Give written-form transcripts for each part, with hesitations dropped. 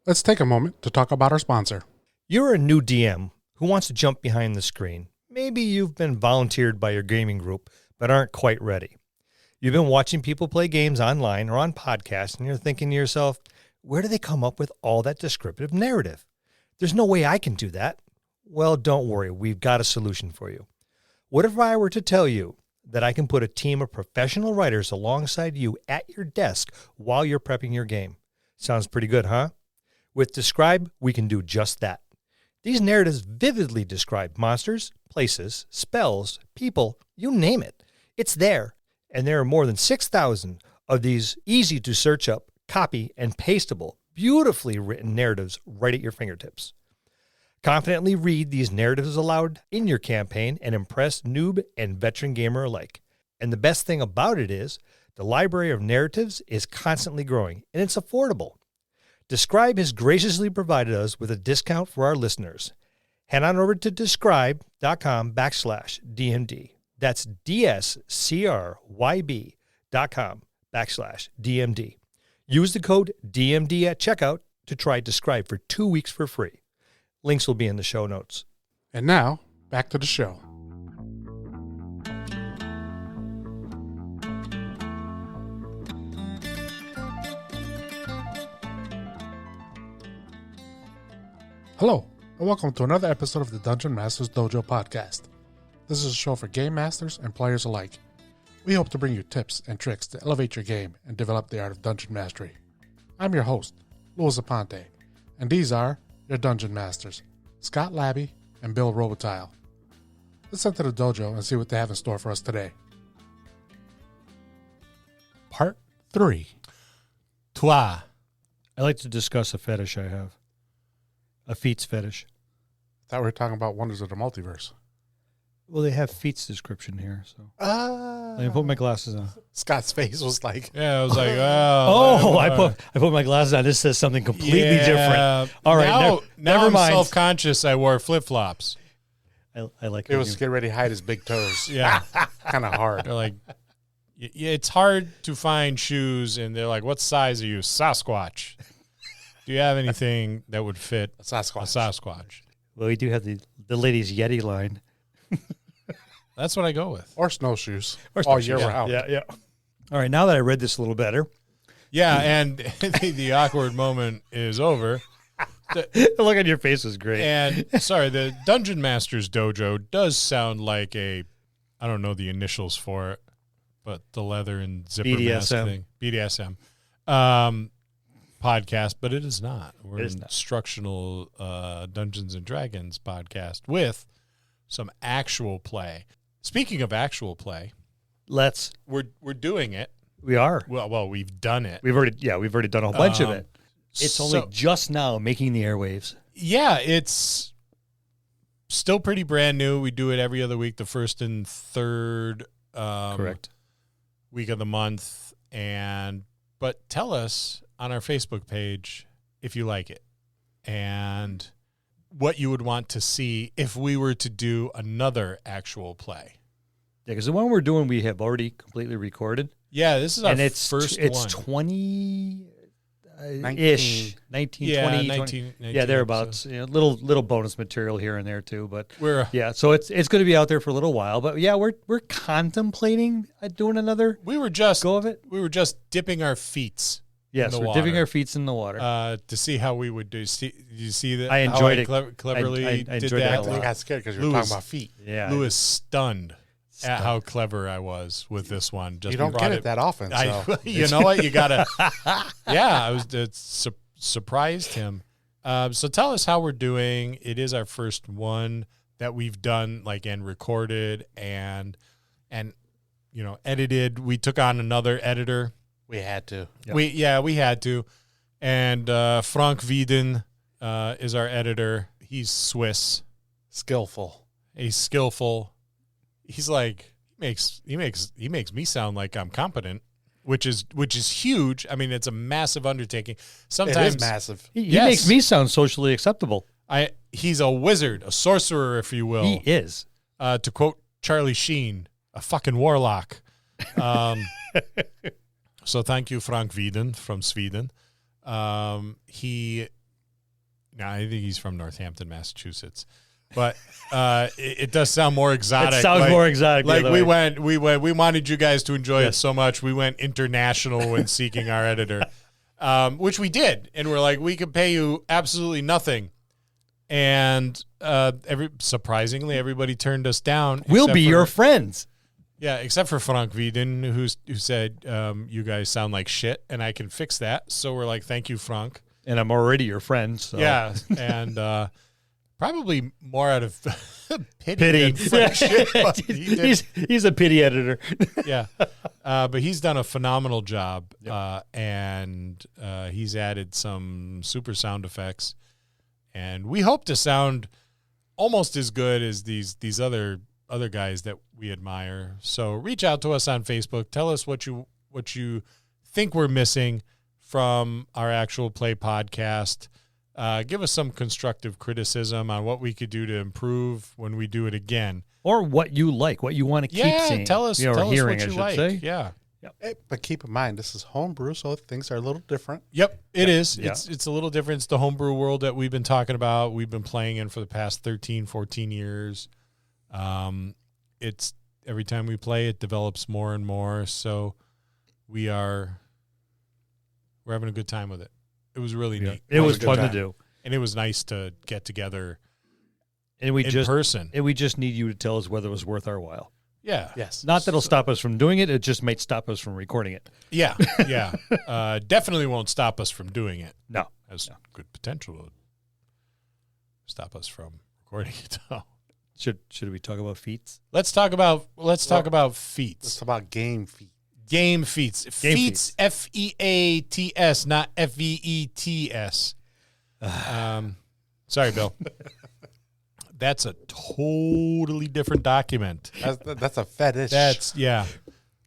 let's take a moment to talk about our sponsor. You're a new DM who wants to jump behind the screen. Maybe you've been volunteered by your gaming group, but aren't quite ready. You've been watching people play games online or on podcasts, and you're thinking to yourself, where do they come up with all that descriptive narrative? There's no way I can do that. Well, don't worry. We've got a solution for you. What if I were to tell you that I can put a team of professional writers alongside you at your desk while you're prepping your game? Sounds pretty good, huh? With Describe, we can do just that. These narratives vividly describe monsters, places, spells, people, you name it. It's there, and there are more than 6,000 of these easy-to-search up, copy, and pastable, beautifully written narratives right at your fingertips. Confidently read these narratives aloud in your campaign and impress noob and veteran gamer alike. And the best thing about it is, the library of narratives is constantly growing, and it's affordable. Describe has graciously provided us with a discount for our listeners. Head on over to describe.com/DMD. That's DSCRYB.com/DMD. Use the code DMD at checkout to try Describe for 2 weeks for free. Links will be in the show notes. And now, back to the show. Hello, and welcome to another episode of the Dungeon Masters Dojo podcast. This is a show for game masters and players alike. We hope to bring you tips and tricks to elevate your game and develop the art of dungeon mastery. I'm your host, Louis Aponte, and these are your dungeon masters, Scott Labby and Bill Robotile. Let's enter the dojo and see what they have in store for us today. Part 3. Toi. I'd like to discuss a fetish I have. A feats fetish. I thought we were talking about Wonders of the Multiverse. Well, they have feats description here, so. Let me put my glasses on. Scott's face was like... Yeah, I was like, I put my glasses on. This says something completely different. All right, now never I'm mind. self-conscious. I wore flip-flops. I like It was getting ready to hide his big toes. Yeah. Kind of hard. They're like, it's hard to find shoes, and they're like, what size are you? Sasquatch. Do you have anything that would fit A Sasquatch. a Sasquatch? Well, we do have the ladies' Yeti line. That's what I go with. Or snowshoes. Or All snowshoes. year Yeah, round. Yeah. All right, now that I read this a little better. Yeah, and the awkward moment is over. The look on your face is great. And, sorry, the Dungeon Masters Dojo does sound like I don't know the initials for it, but the leather and zipper mask thing. BDSM. Podcast, but it is not. We're an instructional Dungeons and Dragons podcast with some actual play. Speaking of actual play, we're doing it. We are. Well, we've done it. We've already done a whole bunch of it. It's only just now making the airwaves. Yeah, it's still pretty brand new. We do it every other week, the first and third Correct. week of the month. But tell us on our Facebook page if you like it and what you would want to see if we were to do another actual play. Yeah, because the one we're doing, we have already completely recorded. Yeah, this is our first one. It's 20-ish, 19, Yeah, 20, 19 yeah, thereabouts. You know, little bonus material here and there too, but We're so it's going to be out there for a little while. But yeah, we're contemplating doing another we were just go of it. We were just dipping our feet. Yes, in the we're water, dipping our feet in the water to see how we would do. You see that? I enjoyed it. Cleverly I did enjoyed that. that a I lot. think I got scared because you were Louis. talking about feet. Yeah, Lou is stunned at how clever I was with this one. Just You don't get it that often. So. You know what? You gotta. Yeah, it surprised him. So tell us how we're doing. It is our first one that we've done, and recorded and edited. We took on another editor. We had to. Yep. We had to. And Frank Wieden is our editor. He's Swiss. Skillful. He's skillful. He's like he makes me sound like I'm competent, which is huge. I mean, it's a massive undertaking. Sometimes it is massive. He makes me sound socially acceptable. He's a wizard, a sorcerer, if you will. He is. To quote Charlie Sheen, a fucking warlock. So thank you, Frank Wieden from Sweden. He No, I think he's from Northampton, Massachusetts. But it does sound more exotic. It sounds more exotic. Like we wanted you guys to enjoy it so much. We went international when seeking our editor, which we did. And we're like, we could pay you absolutely nothing. And surprisingly, everybody turned us down. We'll be your friends. Yeah, except for Frank Wieden, who said, you guys sound like shit, and I can fix that. So we're like, thank you, Frank. And I'm already your friend. So. Yeah, and probably more out of pity. Than shit, but he's a pity editor. Yeah, but he's done a phenomenal job, and he's added some super sound effects. And we hope to sound almost as good as these other guys that we admire. So reach out to us on Facebook. Tell us what you think we're missing from our actual play podcast. Give us some constructive criticism on what we could do to improve when we do it again. Or what you like, what you want to keep seeing. Tell us hearing, what you like. Say. Yeah. But keep in mind, this is homebrew, so things are a little different. Yep, it is. Yeah. It's a little different. It's the homebrew world that we've been talking about. We've been playing in for the past 13, 14 years. It's every time we play, it develops more and more. So we're having a good time with it. It was really neat. It was fun to do. And it was nice to get together in person. And we just need you to tell us whether it was worth our while. Yeah. Yes. Not that it'll stop us from doing it. It just might stop us from recording it. Yeah. Yeah. Definitely won't stop us from doing it. No. Has good potential to stop us from recording it. Should we talk about feats? Let's talk about feats. It's about game feats. Game feats. Feats, F-E-A-T-S, not F-E-E-T-S. Sorry, Bill. That's a totally different document. That's a fetish.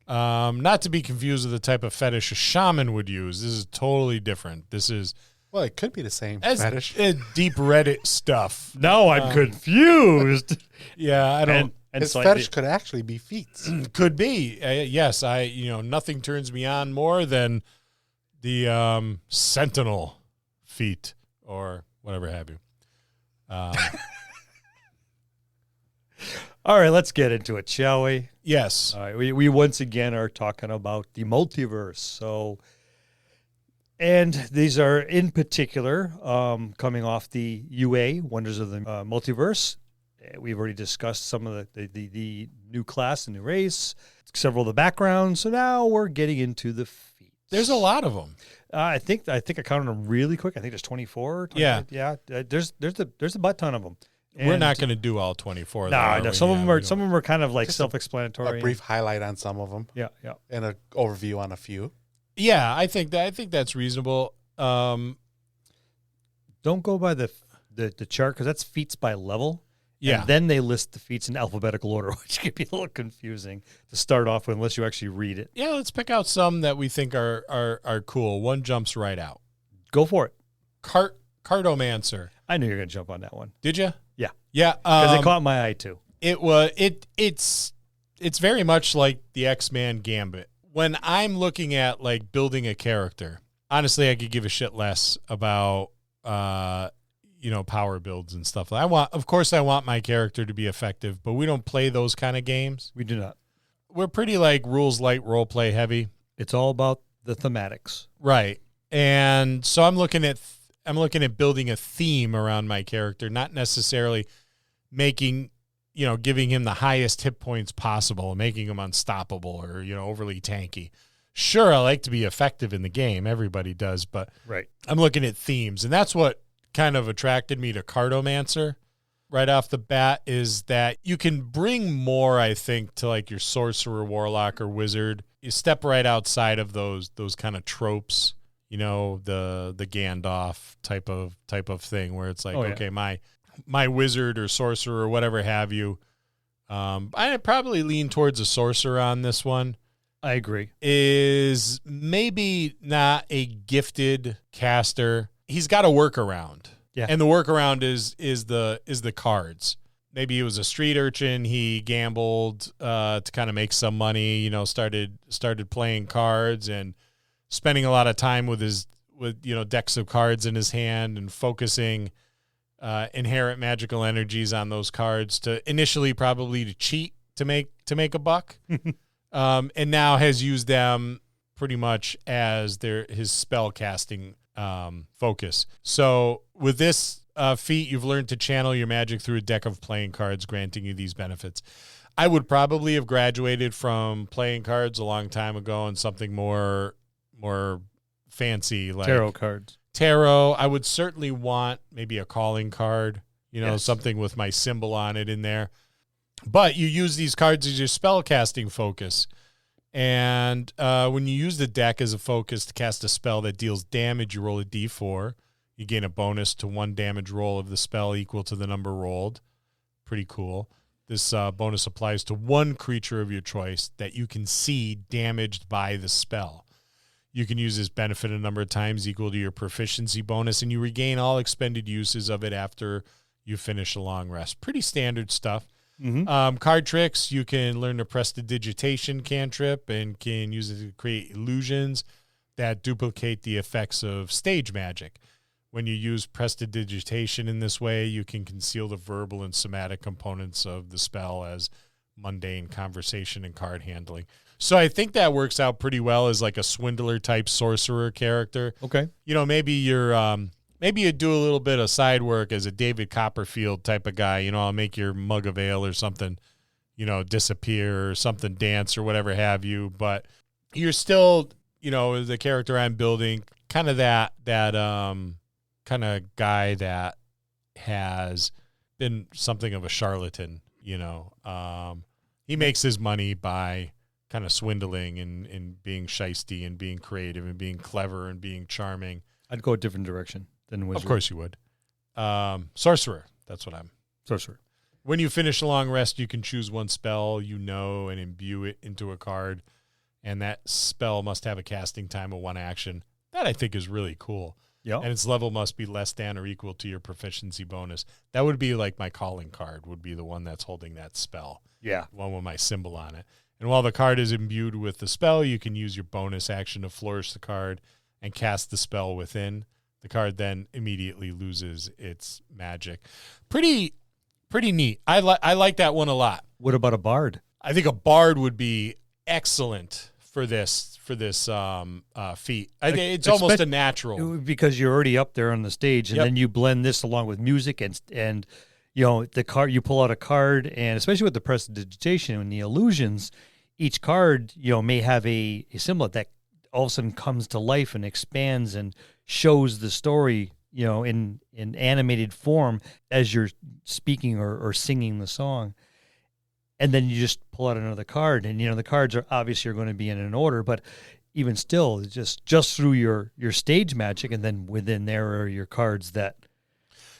Not to be confused with the type of fetish a shaman would use. This is totally different. This is... Well, it could be the same fetish. Deep Reddit stuff. No, I'm confused. Yeah, I don't... And his fetish could actually be feats. Could be. Yes, nothing turns me on more than the sentinel feat or whatever have you. All right, let's get into it, shall we? Yes. All right, we once again are talking about the multiverse. So, and these are in particular coming off the UA Wonders of the Multiverse. We've already discussed some of the new class, the new race, several of the backgrounds. So now we're getting into the feats. There's a lot of them. I think I counted them really quick. I think there's 24. Yeah. There's a butt ton of them. And we're not going to do all 24. No. Some of them are kind of like self-explanatory. A brief highlight on some of them. Yeah. And an overview on a few. Yeah, I think that's reasonable. Don't go by the chart because that's feats by level. Yeah. And then they list the feats in alphabetical order, which can be a little confusing to start off with unless you actually read it. Yeah, let's pick out some that we think are cool. One jumps right out. Go for it. Cartomancer. I knew you were going to jump on that one. Did you? Yeah. Yeah. Because it caught my eye too. It's very much like the X-Man Gambit. When I'm looking at like building a character, honestly, I could give a shit less about power builds and stuff. Of course I want my character to be effective, but we don't play those kind of games. We do not. We're pretty like rules light, role play heavy. It's all about the thematics. Right. And so I'm looking at building a theme around my character, not necessarily giving him the highest hit points possible and making him unstoppable or, overly tanky. Sure, I like to be effective in the game. Everybody does, but right. I'm looking at themes, and that's what kind of attracted me to Cartomancer right off the bat is that you can bring more, I think, to like your sorcerer, warlock, or wizard. You step right outside of those kind of tropes, the Gandalf type of thing where it's like, okay, my wizard or sorcerer or whatever have you. I'd probably lean towards a sorcerer on this one. I agree. Is maybe not a gifted caster. He's got a workaround. Yeah. And the workaround is the cards. Maybe he was a street urchin. He gambled to kind of make some money, started playing cards and spending a lot of time with decks of cards in his hand and focusing inherent magical energies on those cards to initially probably to cheat to make a buck, and now has used them pretty much as his spell casting focus. So with this feat, you've learned to channel your magic through a deck of playing cards, granting you these benefits. I would probably have graduated from playing cards a long time ago and something more fancy like tarot cards. Tarot. I would certainly want maybe a calling card, Yes. something with my symbol on it in there. But you use these cards as your spell casting focus. And when you use the deck as a focus to cast a spell that deals damage, you roll a d4. You gain a bonus to 1 damage roll of the spell equal to the number rolled. Pretty cool. This bonus applies to 1 creature of your choice that you can see damaged by the spell. You can use this benefit a number of times equal to your proficiency bonus, and you regain all expended uses of it after you finish a long rest. Pretty standard stuff. Mm-hmm. Card tricks, you can learn to prestidigitation cantrip and can use it to create illusions that duplicate the effects of stage magic. When you use prestidigitation in this way, you can conceal the verbal and somatic components of the spell as mundane conversation and card handling. So I think that works out pretty well as like a swindler type sorcerer character. Okay. Maybe you're maybe you do a little bit of side work as a David Copperfield type of guy. I'll make your mug of ale or something, disappear or something dance or whatever have you. But you're still, the character I'm building, kind of that kind of guy that has been something of a charlatan. He makes his money by kind of swindling and being shisty and being creative and being clever and being charming. I'd go a different direction than wizard. Of course you would. Sorcerer. That's what I'm. Sorcerer. When you finish a long rest, you can choose 1 spell and imbue it into a card. And that spell must have a casting time of 1 action. That I think is really cool. Yeah. And its level must be less than or equal to your proficiency bonus. That would be like my calling card would be the one that's holding that spell. Yeah. One with my symbol on it. And while the card is imbued with the spell, you can use your bonus action to flourish the card and cast the spell within. The card then immediately loses its magic. Pretty neat. I like that one a lot. What about a bard? I think a bard would be excellent for this feat. It's almost a natural because you're already up there on the stage, and then you blend this along with music and the card. You pull out a card, and especially with the prestidigitation and the illusions, each card may have a symbol that all of a sudden comes to life and expands and shows the story in animated form as you're speaking or singing the song. And then you just pull out another card, and the cards are obviously going to be in an order, but even still, just through your stage magic, and then within there are your cards that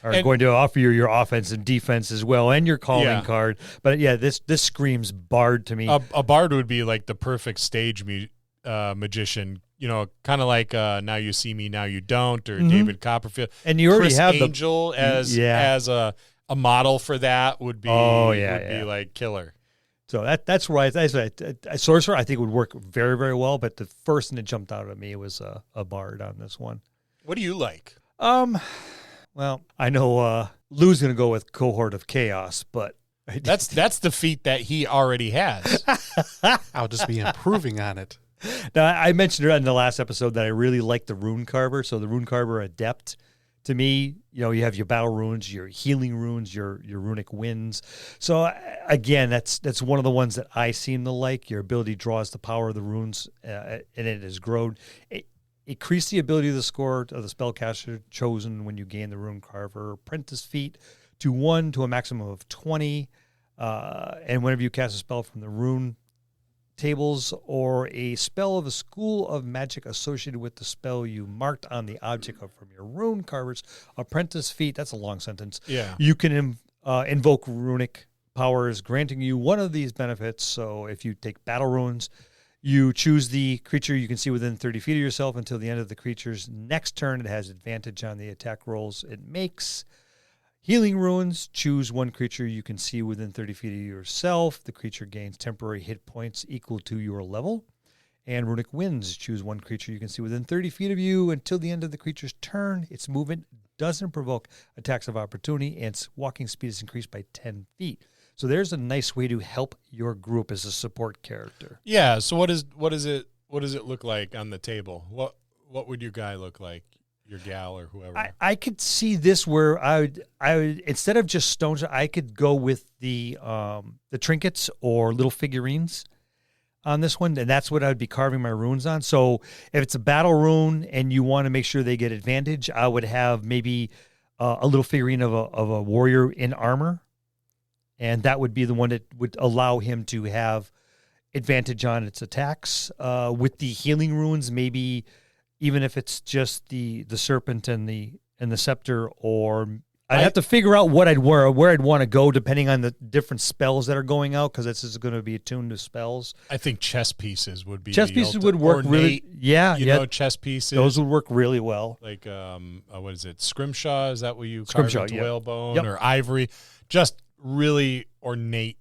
are going to offer you your offense and defense as well, and your calling card. But this screams bard to me. A bard would be like the perfect stage magician. Kind of like Now You See Me, Now You Don't, or David Copperfield. And you already Chris have Angel as a model for that would be be like killer. So that's right. A sorcerer I think would work very, very well. But the first thing that jumped out at me was a bard on this one. What do you like? Well, I know Lou's going to go with Cohort of Chaos, but that's the feat that he already has. I'll just be improving on it. Now, I mentioned in the last episode that I really like the rune carver. So the rune carver adept, to me, you have your battle runes, your healing runes, your runic winds. So again, that's one of the ones that I seem to like. Your ability draws the power of the runes, and it has grown. Increase the ability of the score of the spellcaster chosen when you gain the rune carver apprentice feat to 1 to a maximum of 20. And whenever you cast a spell from the rune tables or a spell of a school of magic associated with the spell you marked on the object from your rune carver's apprentice feat, that's a long sentence. Yeah. You can invoke runic powers, granting you one of these benefits. So if you take battle runes, you choose the creature you can see within 30 feet of yourself until the end of the creature's next turn. It has advantage on the attack rolls it makes. Healing runes, choose 1 creature you can see within 30 feet of yourself. The creature gains temporary hit points equal to your level. And runic winds, choose 1 creature you can see within 30 feet of you until the end of the creature's turn. Its movement doesn't provoke attacks of opportunity, and its walking speed is increased by 10 feet. So there's a nice way to help your group as a support character. Yeah. So what does it look like on the table? What would your guy look like? Your gal or whoever? I could see this where I would instead of just stones, I could go with the trinkets or little figurines on this one, and that's what I would be carving my runes on. So if it's a battle rune and you want to make sure they get advantage, I would have maybe a little figurine of a warrior in armor, and that would be the one that would allow him to have advantage on its attacks. With the healing runes, maybe even if it's just the serpent and the scepter, or I'd have to figure out where I'd want to go depending on the different spells that are going out, because this is going to be attuned to spells. I think chess pieces would be would work really. Yeah, you know, chess pieces. Those would work really well. Like what is it? Scrimshaw? Is that what you Scrimshaw, carve into whalebone or ivory? Just really ornate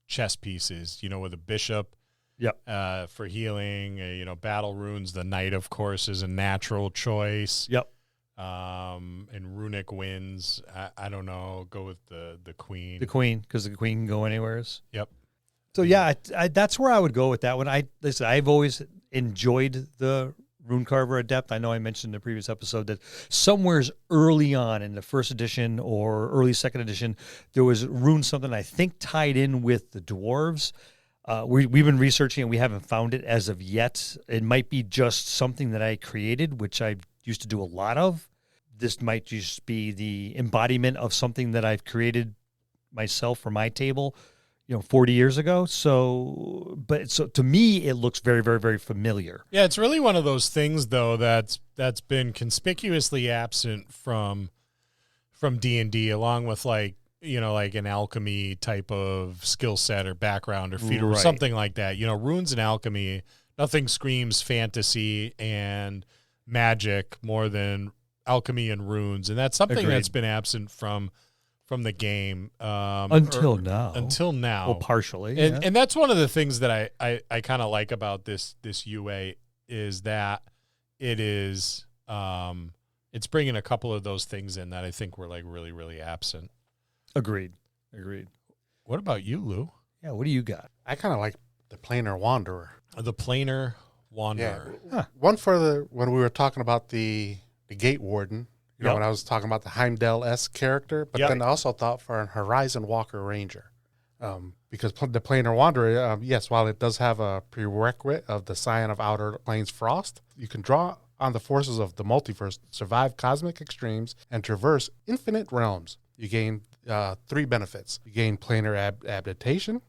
chess pieces. You know, with a bishop. Yep. For healing, battle runes. The knight, of course, is a natural choice. Yep. And runic winds. I don't know. Go with the queen. The queen, because the queen can go anywheres. Yep. So yeah, that's where I would go with that one. I've always enjoyed the Rune Carver Adept. I know I mentioned in the previous episode that somewhere's early on in the first edition or early second edition, there was rune something I think tied in with the dwarves. We've been researching and we haven't found it as of yet. It might be just something that I created, which I used to do a lot of. This might just be the embodiment of something that I've created myself for my table, 40 years ago. So to me, it looks very, very, very familiar. Yeah, it's really one of those things, though, that's been conspicuously absent from D&D, along with like an alchemy type of skill set or background or feat or something like that. Runes and alchemy, nothing screams fantasy and magic more than alchemy and runes. And that's something that's been absent from the game. Until now. Well, partially. And that's one of the things that I kind of like about this UA is that it is, it's bringing a couple of those things in that I think were like really, really absent. Agreed. What about you, Lou? Yeah, what do you got? I kind of like the planar wanderer. The planar wanderer. Yeah. Huh. One further, when we were talking about the gate warden, when I was talking about the Heimdall-esque character, but then I also thought for an Horizon Walker Ranger. Because the planar wanderer, yes, while it does have a prerequisite of the Scion of Outer Planes Frost, you can draw on the forces of the multiverse, survive cosmic extremes, and traverse infinite realms. You gain 3 benefits. You gain planar adaptation,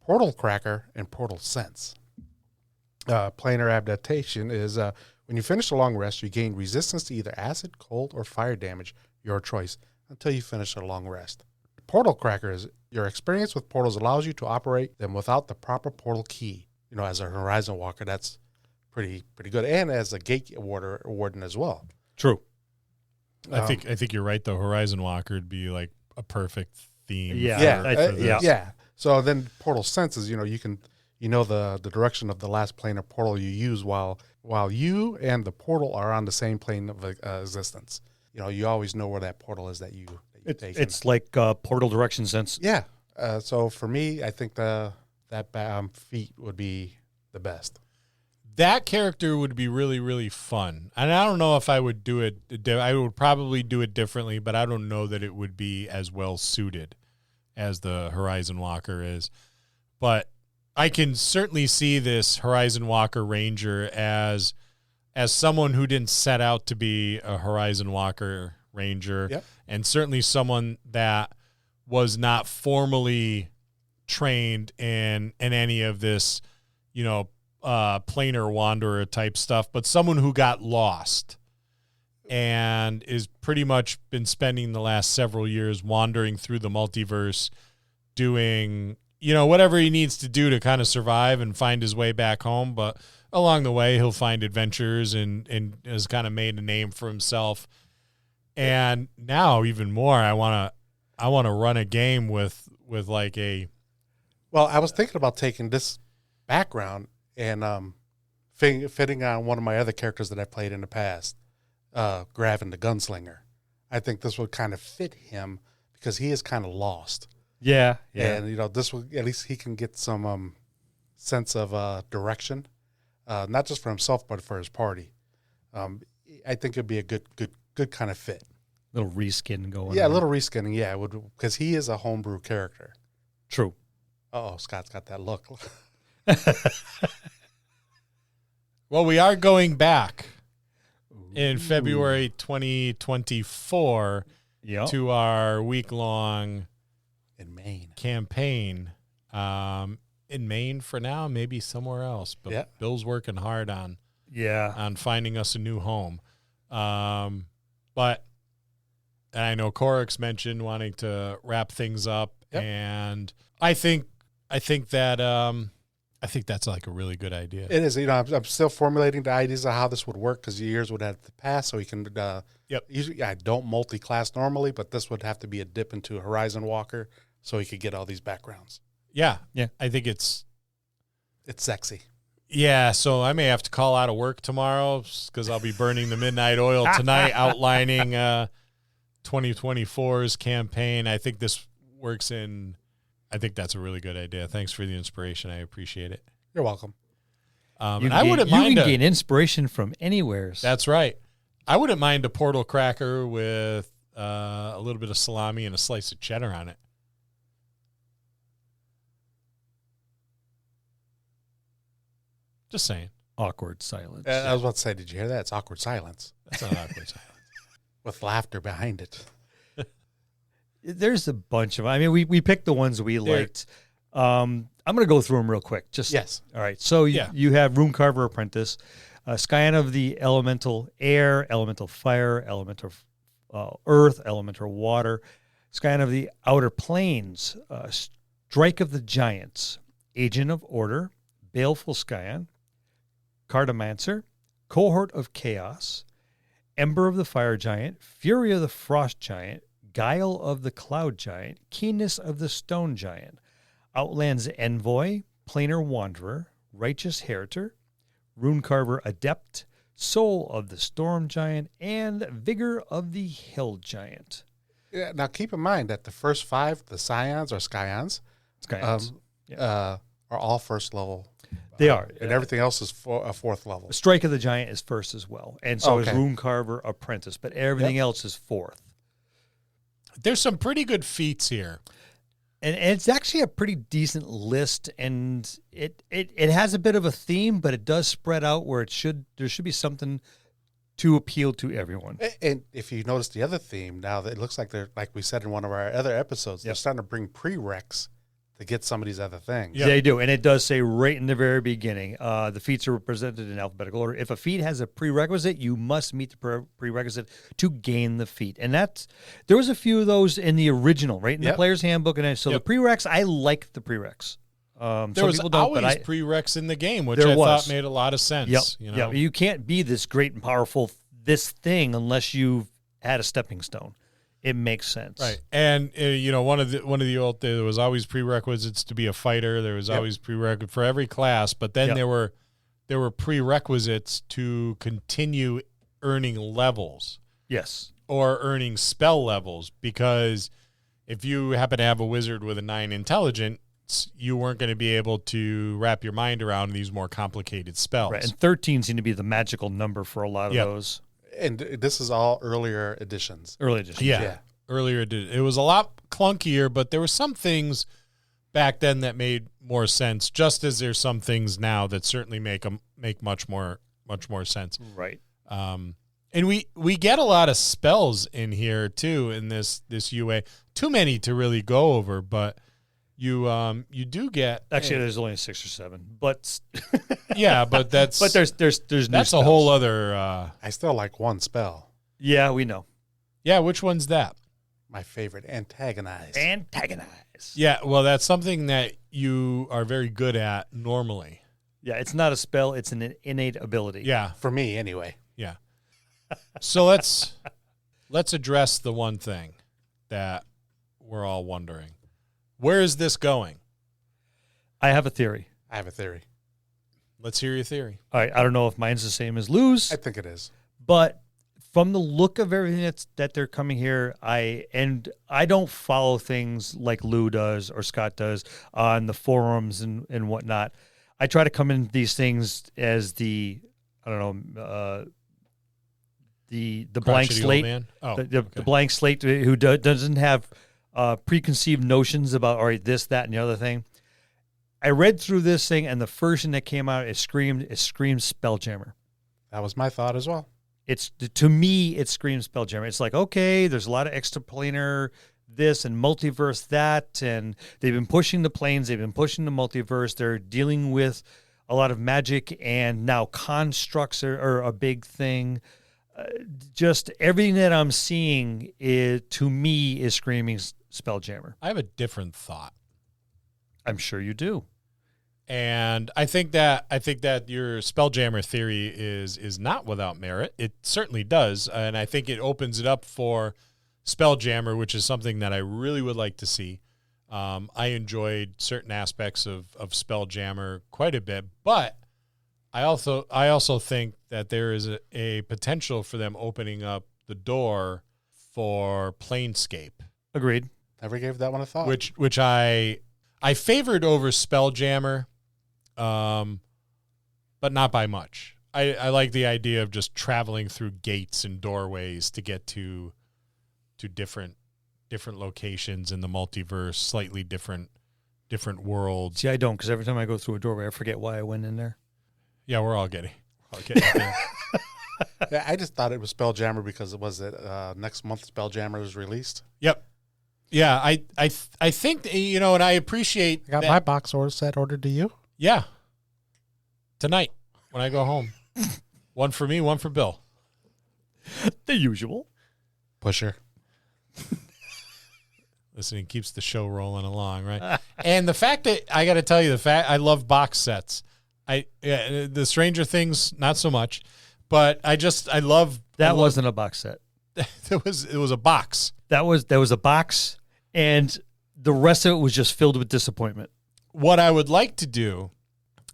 portal cracker, and portal sense. Planar adaptation is when you finish a long rest, you gain resistance to either acid, cold, or fire damage, your choice, until you finish a long rest. Portal cracker is your experience with portals allows you to operate them without the proper portal key. As a Horizon Walker, that's pretty good, and as a gate warden as well. True. I think you're right, though. Horizon Walker would be like a perfect theme. Yeah. So then portal senses, you can, the direction of the last planar portal you use while you and the portal are on the same plane of existence. You always know where that portal is that you take. It's like portal direction sense. Yeah. So for me, I think that feat would be the best. That character would be really, really fun. And I don't know if I would do it. I would probably do it differently, but I don't know that it would be as well suited as the Horizon Walker is. But I can certainly see this Horizon Walker Ranger as someone who didn't set out to be a Horizon Walker Ranger, and certainly someone that was not formally trained in any of this, planar wanderer type stuff, but someone who got lost and is pretty much been spending the last several years wandering through the multiverse, doing, whatever he needs to do to kind of survive and find his way back home. But along the way, he'll find adventures and has kind of made a name for himself. And now even more, I want to run a game with like a. Well, I was thinking about taking this background and fitting on one of my other characters that I played in the past. Gravin the gunslinger. I think this would kind of fit him because he is kind of lost. Yeah. And, this will, at least he can get some sense of direction, not just for himself, but for his party. I think it'd be a good kind of fit. Little reskin going. Yeah, on. a little reskinning. Yeah, because he is a homebrew character. True. Oh, Scott's got that look. Well, we are going back in February 2024 to our week-long in Maine campaign. In Maine for now, maybe somewhere else. But Bill's working hard on finding us a new home. But I know Corix mentioned wanting to wrap things up, and I think that's like a really good idea. It is. I'm still formulating the ideas of how this would work because years would have to pass, so he can. Usually, I don't multi-class normally, but this would have to be a dip into Horizon Walker, so he could get all these backgrounds. Yeah. I think it's sexy. Yeah, so I may have to call out of work tomorrow because I'll be burning the midnight oil tonight, outlining 2024's campaign. I think this works in. I think that's a really good idea. Thanks for the inspiration. I appreciate it. You're welcome. You can gain inspiration from anywhere. That's right. I wouldn't mind a portal cracker with a little bit of salami and a slice of cheddar on it. Just saying. Awkward silence. I was about to say, did you hear that? It's awkward silence. That's not awkward silence. With laughter behind it. There's a bunch of. I mean, we picked the ones we liked. I'm going to go through them real quick. Yes. All right. So you have Rune Carver Apprentice, Scion of the Elemental Air, Elemental Fire, Elemental Earth, Elemental Water, Scion of the Outer Planes, Strike of the Giants, Agent of Order, Baleful Scion, Cartomancer, Cohort of Chaos, Ember of the Fire Giant, Fury of the Frost Giant, Guile of the Cloud Giant, Keenness of the Stone Giant, Outlands Envoy, Planar Wanderer, Righteous Heriter, Rune Carver Adept, Soul of the Storm Giant, and Vigor of the Hill Giant. Yeah, now keep in mind that the first 5, the Scions or Scions, are all first level. They are. And everything else is a 4th level. Strike of the Giant is first as well. And so is Rune Carver Apprentice, but everything else is 4th. There's some pretty good feats here. And it's actually a pretty decent list, and it has a bit of a theme, but it does spread out where there should be something to appeal to everyone. And if you notice the other theme now, that it looks like they're, like we said in one of our other episodes, they're starting to bring prereqs to get some of these other things. Yeah, they do. And it does say right in the very beginning, the feats are presented in alphabetical order. If a feat has a prerequisite, you must meet the prerequisite to gain the feat. And there was a few of those in the original, right? In the player's handbook. And so the prereqs, I like the prereqs. There was always prereqs in the game, which I thought made a lot of sense. Yep. You can't be this great and powerful this thing unless you've had a stepping stone. It makes sense, right? And one of the old, there was always prerequisites to be a fighter. There was always prerequisite for every class, but then there were prerequisites to continue earning levels. Yes, or earning spell levels, because if you happen to have a wizard with a 9 intelligence, you weren't going to be able to wrap your mind around these more complicated spells. Right, and 13 seemed to be the magical number for a lot of those. And this is all earlier editions. Yeah. Earlier edition. It was a lot clunkier, but there were some things back then that made more sense, just as there's some things now that certainly make much more sense. Right. And we get a lot of spells in here too in this UA. Too many to really go over, but you do get there's only 6 or 7, but but that's there's that's a whole other. I still like one spell. Yeah, we know. Yeah, which one's that? My favorite, antagonize. Yeah, well, that's something that you are very good at normally. Yeah, it's not a spell; it's an innate ability. Yeah, for me anyway. Yeah. So let's address the one thing that we're all wondering. Where is this going? I have a theory. Let's hear your theory. All right. I don't know if mine's the same as Lou's. I think it is. But from the look of everything that they're coming here, I don't follow things like Lou does or Scott does on the forums and whatnot. I try to come in these things as the blank slate, the blank slate who doesn't have preconceived notions about this, that, and the other thing. I read through this thing, and the first thing that came out, it screamed Spelljammer. That was my thought as well. To me, it screams Spelljammer. It's like, okay, there's a lot of extraplanar this and multiverse that, and they've been pushing the planes, they've been pushing the multiverse. They're dealing with a lot of magic, and now constructs are a big thing. Just everything that I'm seeing to me is screaming Spelljammer. I have a different thought. I'm sure you do. And I think that your Spelljammer theory is not without merit. It certainly does, and I think it opens it up for Spelljammer, which is something that I really would like to see. I enjoyed certain aspects of Spelljammer quite a bit, but I also think that there is a potential for them opening up the door for Planescape. Agreed. Never gave that one a thought. Which I favored over Spelljammer, but not by much. I like the idea of just traveling through gates and doorways to get to different locations in the multiverse, slightly different worlds. See, I don't, because every time I go through a doorway, I forget why I went in there. Yeah, we're all getting there. Yeah, I just thought it was Spelljammer because it was next month Spelljammer is released. Yep. Yeah, I think, and I appreciate I got my box set ordered to you. Yeah. Tonight when I go home. One for me, one for Bill. The usual. Pusher. Listen, it keeps the show rolling along, right? And the fact that I got to tell you, I love box sets. The Stranger Things, not so much, but I love that. Wasn't a box set. It was a box. There was a box, and the rest of it was just filled with disappointment. What I would like to do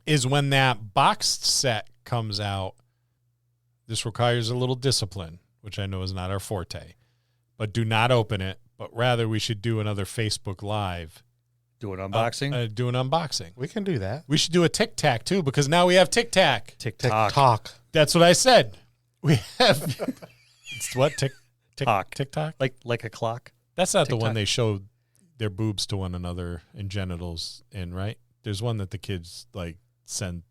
is when that boxed set comes out, this requires a little discipline, which I know is not our forte, but do not open it. But rather, we should do another Facebook Live. Do an unboxing? Do an unboxing. We can do that. We should do a Tic Tac, too, because now we have Tic Tac. TikTok. That's what I said. We have... It's what? TikTok. TikTok? Like a clock? That's not TikTok. The one they show their boobs to one another and genitals in, right? There's one that the kids, send.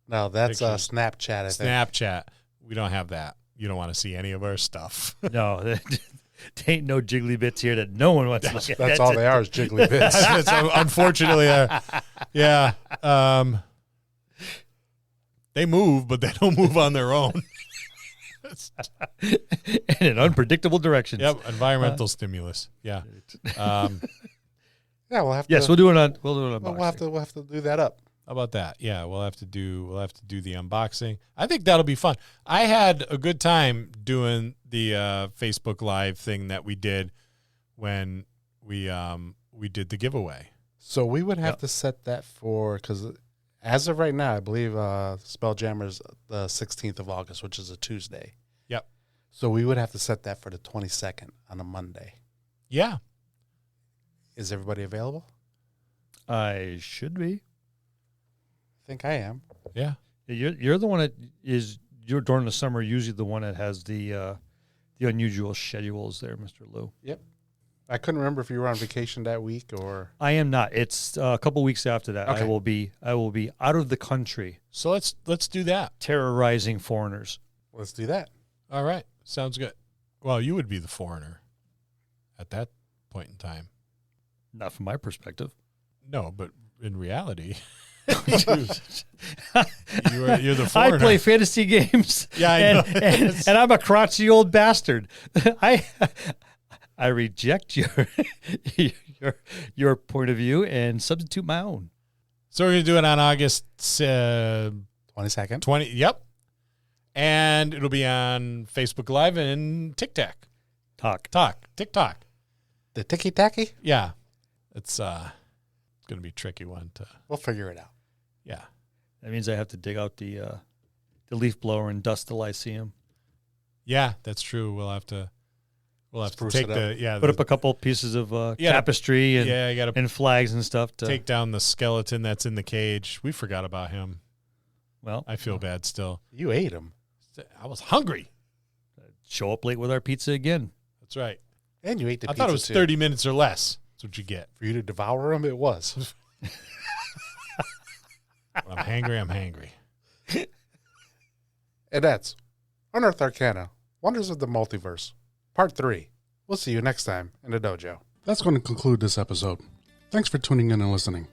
No, that's pictures. Snapchat, I think. Snapchat. We don't have that. You don't want to see any of our stuff. No, there ain't no jiggly bits here that no one wants to look at. That's all they are is jiggly bits. Unfortunately, yeah. They move, but they don't move on their own. In unpredictable directions. Yep, environmental stimulus. Yeah. Yeah, we'll have to. Yes, we'll do it on. We'll do it on. We'll have to do that up. How about that? Yeah, we'll have to do the unboxing. I think that'll be fun. I had a good time doing the Facebook Live thing that we did when we did the giveaway. So we would have to set that for, because as of right now, I believe Spelljammer's the 16th of August, which is a Tuesday. Yep. So we would have to set that for the 22nd on a Monday. Yeah. Is everybody available? I should be. I think I am. Yeah. You're the one that is. You're during the summer usually the one that has the unusual schedules there, Mr. Lou. Yep. I couldn't remember if you were on vacation that week or. I am not. It's a couple weeks after that. Okay. I will be out of the country. So let's do that. Terrorizing foreigners. Let's do that. All right. Sounds good. Well, you would be the foreigner at that point in time. Not from my perspective. No, but in reality, you're the foreigner. I play fantasy games. Yeah, I know. And I'm a crotchety old bastard. I reject your point of view and substitute my own. So we're going to do it on August 22nd. 20. Yep. And it'll be on Facebook Live and TikTok. TikTok. The ticky-tacky? Yeah. It's going to be a tricky one to. We'll figure it out. Yeah. That means I have to dig out the leaf blower and dust the Lyceum. Yeah, that's true. We'll have to Spruce take it up. Put up a couple pieces of tapestry and you got to and flags and stuff to take down the skeleton that's in the cage. We forgot about him. Well, I feel bad still. You ate him. I was hungry. show up late with our pizza again. That's right. And you ate the I pizza, thought it was too. 30 minutes or less. That's what you get. For you to devour them, it was. When I'm hangry, I'm hangry. And that's Unearthed Arcana, Wonders of the Multiverse, Part 3. We'll see you next time in the dojo. That's going to conclude this episode. Thanks for tuning in and listening.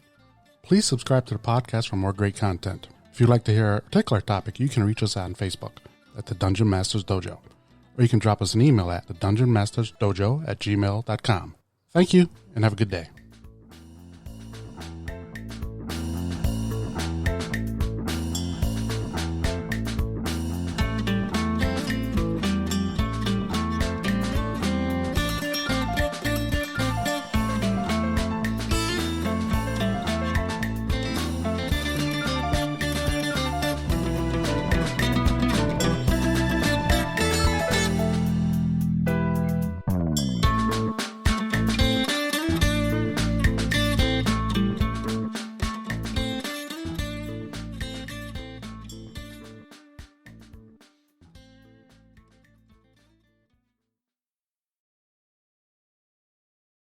Please subscribe to the podcast for more great content. If you'd like to hear a particular topic, you can reach us on Facebook at the Dungeon Masters Dojo, or you can drop us an email at thedungeonmastersdojo@gmail.com. Thank you, and have a good day.